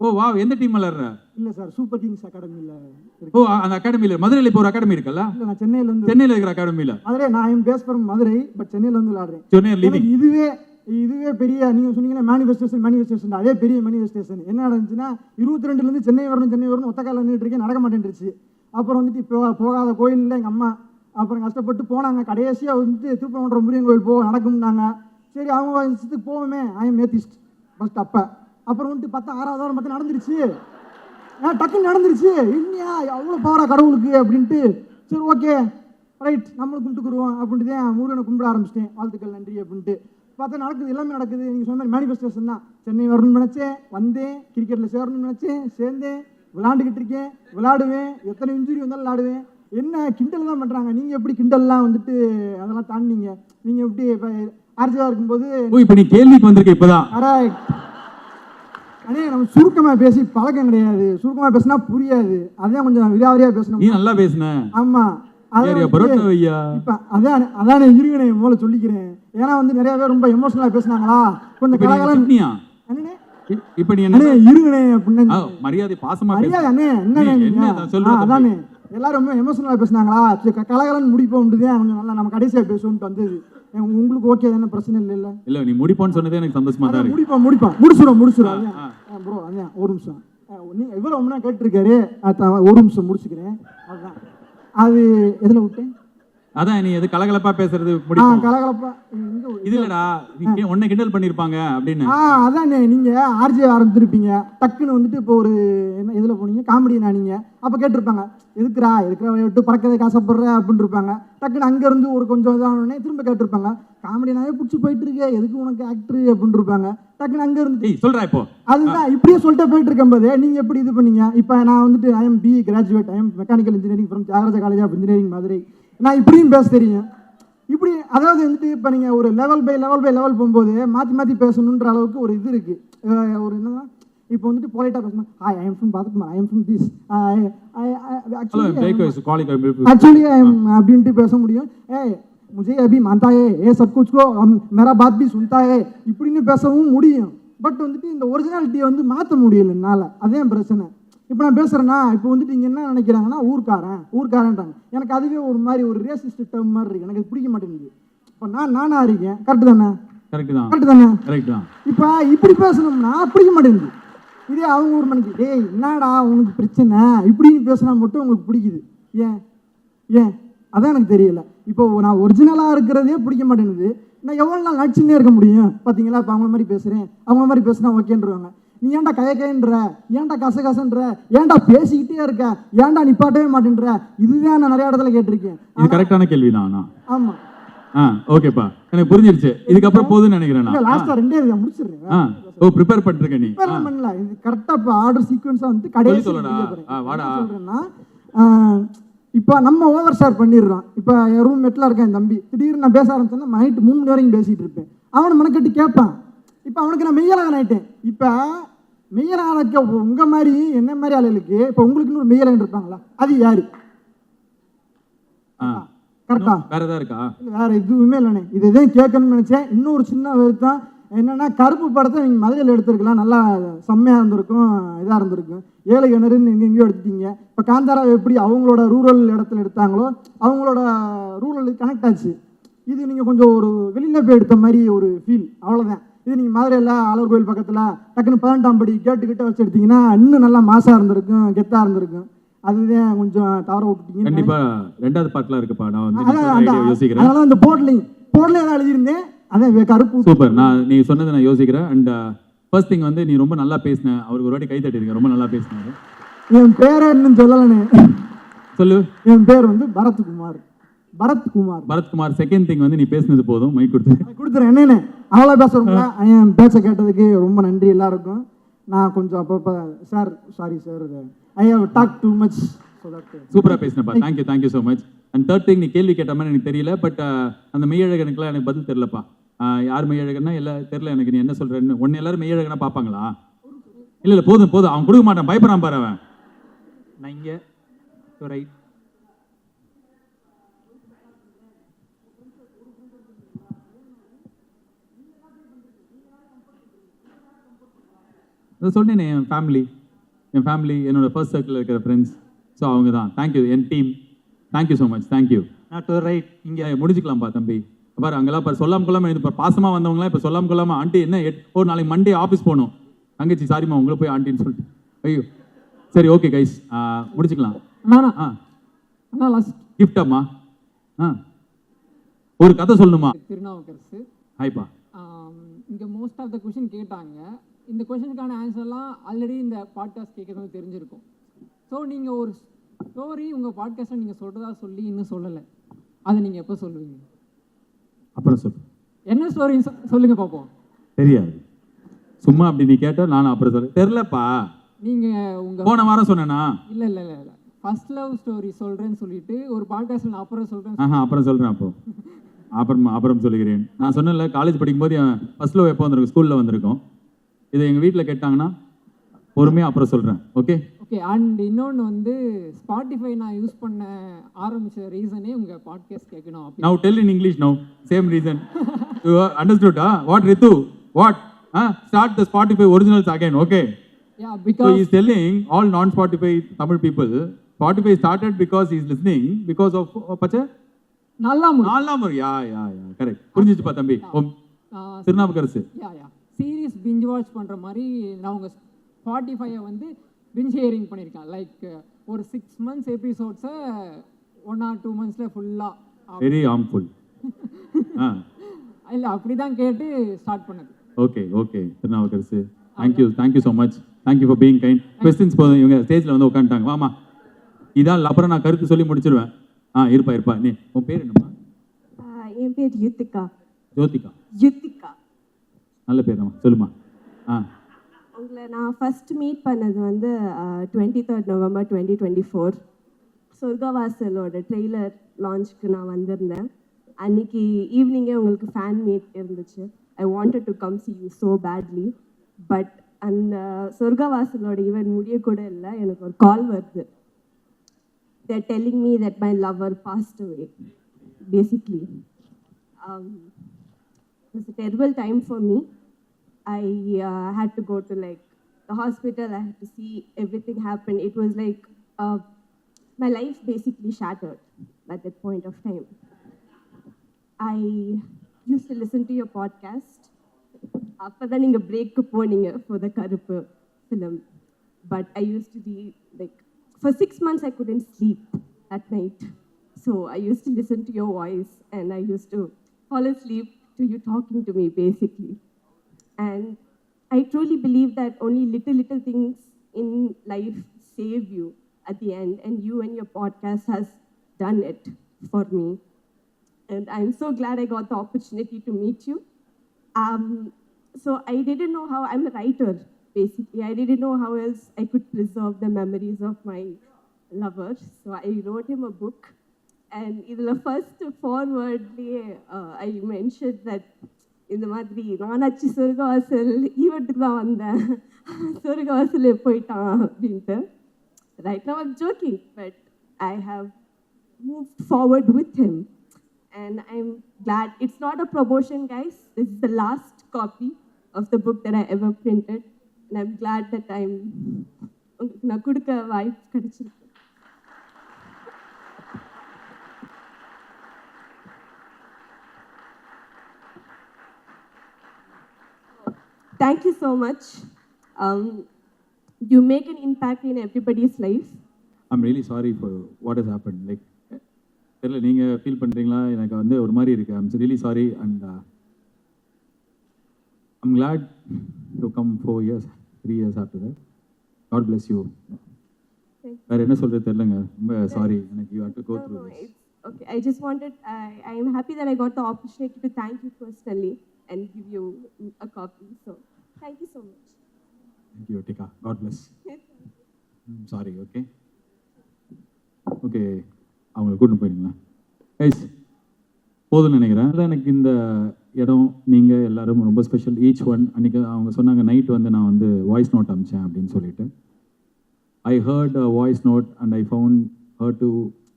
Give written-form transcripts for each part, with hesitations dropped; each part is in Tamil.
ஓ வா, எந்த டீம் விளையாடுற? இல்ல சார், சூப்பர் கிங்ஸ் அகாடமில. ஓ அந்த அகாடமில, மதுரையில இப்போ ஒரு அகாடமி இருக்குல்ல? இல்ல, நான் சென்னையில இருக்கிற அகாடமில. மதுரை, நான் I'm based from Madurai, but சென்னையில வந்து விளையாடுறேன். சென்னை இதுவே பெரிய, நீங்க சொன்னீங்கன்னா மேனிஃபெஸ்டேஷன் அதே பெரிய மேனிஃபெஸ்டேஷன். என்ன நடந்துச்சுன்னா 22ல இருந்து சென்னை வரணும் ஒத்த கால நின்றுட்டு இருக்கேன், நடக்க மாட்டேன்ருச்சு. அப்புறம் வந்துட்டு இப்போ போகாத கோயிலில் எங்கள் அம்மா அப்புறம் கஷ்டப்பட்டு போனாங்க. கடைசியாக வந்துட்டு திருப்பரங்குன்றம் முருகன் கோயில் நடக்கும்னாங்க. சரி அவங்க இஷ்டத்துக்கு போவோமே, ஐஎம் ஏத்திஸ்ட் ஃபஸ்ட். அப்புறம் வந்துட்டு பார்த்தா 6வது வாரம் பார்த்தா நடந்துருச்சு. டக்குன்னு நடந்துருச்சு. இல்லையா அவ்வளோ பவரா கடவுளுக்கு அப்படின்ட்டு, சரி ஓகே ரைட் நம்மளும் கும்பிட்டுக்குருவோம் அப்படின்ட்டு தான் முருகனை கும்பிட ஆரம்பிச்சிட்டேன். வாழ்த்துக்கள் நன்றி அப்படின்ட்டு பார்த்தா நடக்குது, எல்லாமே நடக்குது. நீங்கள் சொன்ன மாதிரி மேனிஃபெஸ்டேஷன் தான். சென்னை வரணும்னு நினச்சேன், வந்தேன். கிரிக்கெட்டில் சேரணும்னு நினச்சேன், சேர்ந்தேன். விளாண்டுக்கிட்டு இருக்கேன், விளாடுவேன். எத்தனை இன்ஜுரி வந்தாலும் விளாடுவேன். என்ன கிண்டல் தான் பண்ணுறாங்க. நீங்கள் எப்படி கிண்டல்லாம் வந்துட்டு அதெல்லாம் தாண்டினீங்க? நீங்கள் எப்படி இப்போ ஆர்ஜியாக இருக்கும்போது இப்போ நீ கேள்விக்கு வந்திருக்க இப்போதான். அண்ணே நம்ம சுருக்கமாக பேசி பழக்கம் கிடையாது. சுருக்கமாக பேசினா புரியாது. அதான் கொஞ்சம் விலாவரியாக பேசணும். நீ நல்லா பேசுன. ஆமாம், அதானே இருங்கண்ணே மூல சொல்லிக்கிறேன். ஏன்னா வந்து நிறைய பேர் ரொம்ப எமோஷனலா பேசினாங்களா, கொஞ்சம் கலகலன்னு. இப்ப நீ என்ன இருங்கண்ணே அப்படின்னு மரியாதை பாசமா மரியாதை அண்ணே என்ன அதானே எல்லாரும் ரொம்ப எமோஷனலா பேசினாங்களா, கலகலன்னு முடிப்போம். கொஞ்சம் நல்லா நம்ம கடைசியா பேசுவோம்ட்டு வந்தது. உங்களுக்கு ஓகே தானே, பிரச்சனை இல்லை? இல்ல நீ முடிப்போன்னு சொன்னதே எனக்கு சந்தோஷமா தான் இருக்கு. முடிச்சிடும் ப்ரோ. அதான் ஒரு நிமிஷம், நீங்க இவ்வளவு ஒண்ணா கேட்டிருக்காரு, ஒரு நிமிஷம் முடிச்சுக்கிறேன். அதுதான் அது எதுல விட்டேன்? அதான் நீ எது கலகலப்பா பேசுறது முடியும். கலகலப்பா இது இல்லடா, உன்னை கிண்டல் பண்ணிருப்பாங்க அப்படின்னு. அதானே நீங்க ஆர்ஜே ஆரம்பிச்சிருப்பீங்க, டக்குன்னு வந்துட்டு இப்போ ஒரு என்ன எதுல போனீங்க, காமெடி நானீங்க. அப்ப கேட்டிருப்பாங்க எதுக்குறா விட்டு பறக்கதை காசப்படுற அப்படின்னு இருப்பாங்க. டக்குன்னு அங்க இருந்து ஒரு கொஞ்சம் இதானே திரும்ப கேட்டிருப்பாங்க, காமெடினாவே பிடிச்சி போயிட்டு இருக்கே, எதுக்கு உனக்கு ஆக்டர் அப்படின்னு இருப்பாங்க. டக்குன்னு அங்க இருந்து சொல்றா இப்போ. அதுதான் இப்படியே சொல்லிட்டு போயிட்டு இருக்கும்போது நீங்க எப்படி இது பண்ணீங்க? இப்ப நான் வந்துட்டு I'm BE graduate, I'm mechanical engineering from Thiagaraja college of engineering Madurai. நான் இப்படியும் பேச தெரியும். இப்படி அதாவது வந்துட்டு இப்போ நீங்கள் ஒரு லெவல் பை லெவல் போகும்போது மாற்றி பேசணுன்ற அளவுக்கு ஒரு இது இருக்குது. ஒரு என்னன்னா இப்போ வந்துட்டு பொலைட்டாக பேசணும், ஐ எம் ஃப்ரம் பாத்துக்குமா, I am from this, actually I am அப்படின்ட்டு பேச முடியும். मुझे अभी मानता है ये सब कुछ को मेरा बात भी सुनता है இப்படின்னு பேசவும் முடியும். பட் வந்துட்டு இந்த ஒரிஜினாலிட்டியை வந்து மாற்ற முடியல என்னால். அதே பிரச்சனை. இப்போ நான் பேசுகிறேன்னா இப்போ வந்துட்டு இங்கே என்ன நினைக்கிறாங்கன்னா ஊர்க்காரன்றாங்க. எனக்கு அதுவே ஒரு மாதிரி ஒரு ரேசிஸ்ட் டேர்ம் மாதிரி இருக்குது. எனக்கு அது பிடிக்க மாட்டேங்குது. இப்போ நானாக இருக்கேன், கரெக்டு தானே? கரெக்டு தானே? இப்போ இப்படி பேசணும்னா பிடிக்க மாட்டேங்குது. இதே அவங்க ஒரு மணிக்கு டேய் என்னடா உனக்கு பிரச்சனை இப்படின்னு பேசினா மட்டும் உங்களுக்கு பிடிக்குது. ஏன் அதான் எனக்கு தெரியல. இப்போ நான் ஒரிஜினலாக இருக்கிறதே பிடிக்க மாட்டேங்குது. நான் எவ்வளோ நாள் நடிச்சுன்னே இருக்க முடியும்? பார்த்தீங்களா, இப்போ அவங்கள மாதிரி பேசுகிறேன், அவங்க மாதிரி பேசுனா ஓகேன்றுவாங்க. நீ ஏன்டா கயன்ற, ஏன்டா கசகசன்ற, ஏன்டா பேசிக்கிட்டே இருக்க, ஏன்டா நிப்பாட்டவே மாட்டேன்ற, இதுதான் நான் நிறைய இடத்துல கேட்டிருக்கேன். இது கரெக்டான கேள்விதான். ஆமா ஓகேப்பா, எனக்கு புரிஞ்சிருச்சு. இதுக்கப்புறம் போதுன்னு நினைக்கிறேன். லாஸ்டா ரெண்டே முடிச்சிடுறேன். ஓ ப்ரிப்பேர் பண்ணிருக்க நீ? பண்ணல, இது கரெக்டா இப்போ ஆர்டர் சீக்வென்ஸா வந்து கடைசி சொல்றேன்னா இப்போ நம்ம ஓவர் ஷேர் பண்ணிடுறோம். இப்போ ரூம்மேட்ல இருக்கேன் தம்பி, திடீர்னு நான் பேச ஆரம்பிச்சேன்னா நைட்டு 3 மணி வரைக்கும் பேசிட்டு இருப்பேன். அவனை மனக்கட்டு கேட்பான். இப்போ அவனுக்கு நான் மெய்யலகன் ஆயிட்டேன். இப்போ மெய்யலகனுக்கு உங்க மாதிரி என்ன மாதிரி ஆளுகளுக்கு இப்போ உங்களுக்குன்னு ஒரு மெய்யலகன் இருப்பாங்களா, அது யாரு? கரெக்டா? வேற ஏதாவது இருக்கா? வேற எதுவுமே இல்லைண்ணே. இதுதான் கேட்கணும்னு நினைச்சேன். இன்னொரு சின்ன வருத்தம் என்னன்னா, கருப்பு படத்தை நீங்கள் மதுரையில் எடுத்துருக்கலாம், நல்லா செம்மையாக இருந்திருக்கும், இதாக இருந்திருக்கும். 7 கிணறுன்னு எங்கெங்கேயோ எடுத்துட்டீங்க. இப்போ காந்தாராவை எப்படி அவங்களோட ரூரல் இடத்துல எடுத்தாங்களோ அவங்களோட ரூரல் கனெக்ட் ஆச்சு. இது நீங்கள் கொஞ்சம் ஒரு வெளியில் போய் எடுத்த மாதிரி ஒரு ஃபீல், அவ்வளோதான். இது நீங்கள் மதுரையில் ஆலூர் கோயில் பக்கத்தில் டக்குன்னு 18ஆம் படி கேட்டுக்கிட்ட வச்சு எடுத்தீங்கன்னா இன்னும் நல்லா மாசாக இருந்திருக்கும், கெத்தாக இருந்திருக்கும். அதுதான் கொஞ்சம் தவற விட்டுட்டீங்க. கண்டிப்பா ரெண்டாவது பார்ட்ல இருக்குப்பா. நான் வந்து யோசிக்கிறேன். அதனால அந்த போர்ட்ல தான் எழுதியிருந்தேன். அதான் கருப்பு. சூப்பர். நீ சொன்னதை நான் யோசிக்கிறேன். அண்ட் ஃபர்ஸ்ட் திங் வந்து நீ ரொம்ப நல்லா பேசின. அவருக்கு ஒரு வாட்டி கை தட்டிருக்கேன், ரொம்ப நல்லா பேசினாரு. என் பேரை இன்னும் சொல்லலனே. சொல்லு. என் பேர் வந்து பரத்குமார். செகண்ட் திங் வந்து நீ பேசினது போதும், மைக் கொடுத்துறேன். என்னன்னு அவ்வளோ பேசுறோம்ல. என் பேச்சை கேட்டதுக்கு ரொம்ப நன்றி எல்லாருக்கும். நான் கொஞ்சம் அப்பப்போ sir sorry sir, I have talk too much. சூப்பரா பேசினப்பா. Thank you so much. And third thing, நீ கேள்வி கேட்ட மாதிரி எனக்கு தெரியல. பட் அந்த மெய்யழகனுக்குலாம் எனக்கு பதில் தெரியலப்பா. யார் மெய்யழகன்னா எல்லாம் தெரியல எனக்கு. நீ என்ன சொல்றேன்னு ஒன்னு எல்லாரும் மெய்யழகனா பார்ப்பாங்களா? இல்ல போதும் அவன் கொடுக்க மாட்டான், பயப்படுறான் பாரு அவன். நான் இங்க ரைட் சொன்னேனே, என் ஃபேமிலி என் ஃபேமிலி, என்னோட ஃபர்ஸ்ட் சர்க்கிளில் இருக்கிற ஃப்ரெண்ட்ஸ். ஸோ அவங்க தான். Thank you N team. Thank you so much. Thank you. Not right. இங்கே முடிச்சுக்கலாம்ப்பா தம்பி. பாரு அங்கெல்லாம் பாரு சொல்லாம கொள்ளாமல் இப்போ பாசமாக வந்தவங்களாம் இப்போ சொல்லாம கொள்ளாமல் ஆண்டி என்ன நாளைக்கு மண்டே ஆஃபீஸ் போகணும். தங்கச்சி சாரிம்மா உங்களை போய் ஆண்டின்னு சொல்லிட்டு. ஐயோ சரி ஓகே கைஸ் முடிச்சுக்கலாம். அண்ணா லாஸ்ட் கிஃப்டாம்மா. ஒரு கதை சொல்லணுமா? திருநாவுக்கரசு. ஹாய்ப்பா. இங்கே மோஸ்ட் ஆஃப் த கொஷின் கேட்டாங்க. இந்த கொஷனுக்கான ஆன்சர்லாம் ஆல்ரெடி இந்த பாட்காஸ்ட் கேட்குறது தெரிஞ்சிருக்கும். ஸோ நீங்கள் ஒரு ஸ்டோரி உங்கள் பாட்காஸ்ட்டில் நீங்கள் சொல்கிறதா சொல்லி இன்னும் சொல்லலை. அதை நீங்கள் எப்போ சொல்லுவீங்க? அப்புறம் சொல்லு. என்ன ஸ்டோரி சொல்லுங்கள் பார்ப்போம். தெரியாது. சும்மா அப்படி நீ கேட்டால் நானும் அப்புறம் சொல்ல தெரிலப்பா. நீங்கள் உங்கள் போன வாரம் சொன்னேனா? இல்லை இல்லை இல்லை இல்லை ஃபர்ஸ்ட் லவ் ஸ்டோரி சொல்கிறேன்னு சொல்லிட்டு ஒரு பாட்காஸ்ட்டில் நான் அப்புறம் சொல்கிறேன். அப்புறம் சொல்கிறேன். அப்புறம் சொல்லுகிறேன். நான் சொன்னேன்ல காலேஜ் படிக்கும்போது என் ஃபர்ஸ்ட் லவ் எப்போ வந்திருக்கும்? ஸ்கூலில் வந்திருக்கும். இதை எங்கள் வீட்டில் கேட்டாங்கன்னா பொறுமையாக அப்புறம் சொல்கிறேன். Okay okay. அண்ட் இன்னொன்று வந்து ஸ்பாட்டிஃபை நான் யூஸ் பண்ண ஆரம்பித்த ரீசனே உங்கள் பாட்காஸ்ட் கேட்கணும். Now tell in English now. Same reason. You understood? What Ritu? What? Start the Spotify originals again. Okay. Yeah, So because he's telling all non-Spotify Tamil people. Spotify started because he's listening because of Pacha. Nallamur. Yeah. Correct. புரிஞ்சிச்சுப்பா தம்பி. திருநாவுக்கரசு. யா சீரிஸ் பிஞ்ச் வாட்ச் பண்ணுற மாதிரி நான் உங்கள் ஸ்பாட்டிஃபையை வந்து பிஞ்ச் ஹியரிங் பண்ணியிருக்கேன். லைக் ஒரு 6 months எபிசோட்ஸை 1 or 2 monthsல ஃபுல்லாக. Very harmful. இல்லை அப்படி தான் கேட்டு ஸ்டார்ட் பண்ணது. Okay Thirunavukkarasu. Thank you so much. Thank you for being kind. Questions போதும். இவங்க ஸ்டேஜில் வந்து உட்காந்துட்டாங்க. வாமா இதான் அப்புறம் நான் கருத்து சொல்லி முடிச்சிருவேன். இருப்பா நீ உன் பேர் என்னம்மா? என் பேர் யுத்திகா. ஜோதிகா. நல்ல பேர் நம்ம சொல்லுமா. உங்களை நான் ஃபர்ஸ்ட் மீட் பண்ணது வந்து 23rd November 2024 சொர்க்கவாசலோட ட்ரெய்லர் லான்ச்சுக்கு நான் வந்திருந்தேன். அன்னைக்கு ஈவினிங்கே உங்களுக்கு ஃபேன் மீட் இருந்துச்சு. I wanted to come C you so badly. But அந்த சொர்க்கவாசலோட ஈவெண்ட் முடிய கூட இல்லை. எனக்கு ஒரு கால் வருது. They're telling me that my lover passed away, basically. It was a terrible time for me. I had to go to like the hospital. I had to see everything happen. It was like my life basically shattered at that point of time. I used to listen to your podcast. After நீங்க break போனீங்க for the Karuppu film. But I used to be like, for 6 months I couldn't sleep at night. So I used to listen to your voice and I used to fall asleep to you talking to me basically. And I truly believe that only little things in life save you at the end, and you and your podcast has done it for me. And I'm so glad I got the opportunity to meet you. So I didn't know how, I'm a writer basically. I didn't know how else I could preserve the memories of my lover. So I wrote him a book. And in the first forward, I mentioned that இந்த மாதிரி நானாச்சு சொர்க்கவாசல் ஈவெண்ட்டுக்கு தான் வந்தேன், சொர்க்கவாசல் போயிட்டான் அப்படின்ட்டு. Right now I'm joking, but I have moved forward with him. And I'm glad. It's not a promotion, guys. This is the last copy of the book that I ever printed. And I'm glad that நான் கொடுக்க வாய்ப்பு கிடைச்சிருக்கு. Thank you so much. You make an impact in everybody's life. I'm really sorry for what has happened. Like, தெரியல நீங்கள் ஃபீல் பண்ணுறீங்களா? எனக்கு வந்து ஒரு மாதிரி இருக்கு. I'm really sorry and I'm glad you come 4 years, 3 years after that. God bless you. வேற என்ன சொல்றது தெரியலங்க. ரொம்ப சாரி. எனக்கு you have to go through this. Okay, I just wanted, I am happy that I got the opportunity to thank you personally and give you a copy. So, thank you so much. Thank you, Tika. God bless. Sorry, okay? Okay, அவங்களை கூட்டிட்டு போயிடுங்களா? கைஸ் போதும்னு நினைக்கிறேன். அதான் எனக்கு இந்த இடம் நீங்கள் எல்லாரும் ரொம்ப ஸ்பெஷல். ஈச் ஒன் அன்றைக்கி அவங்க சொன்னாங்க நைட் வந்து நான் வந்து வாய்ஸ் நோட் அமிச்சேன் அப்படின்னு சொல்லிட்டு. I heard a voice note and I found her to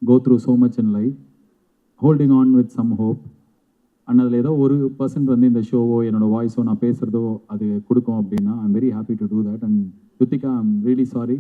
go through so much in life, holding on with some hope. And அதில் ஏதோ 1% வந்து இந்த ஷோவோ என்னோடய வாய்ஸோ நான் பேசுகிறதோ அது கொடுக்கும் அப்படின்னா I'm very happy to do that. And Yuthika, I'm really sorry.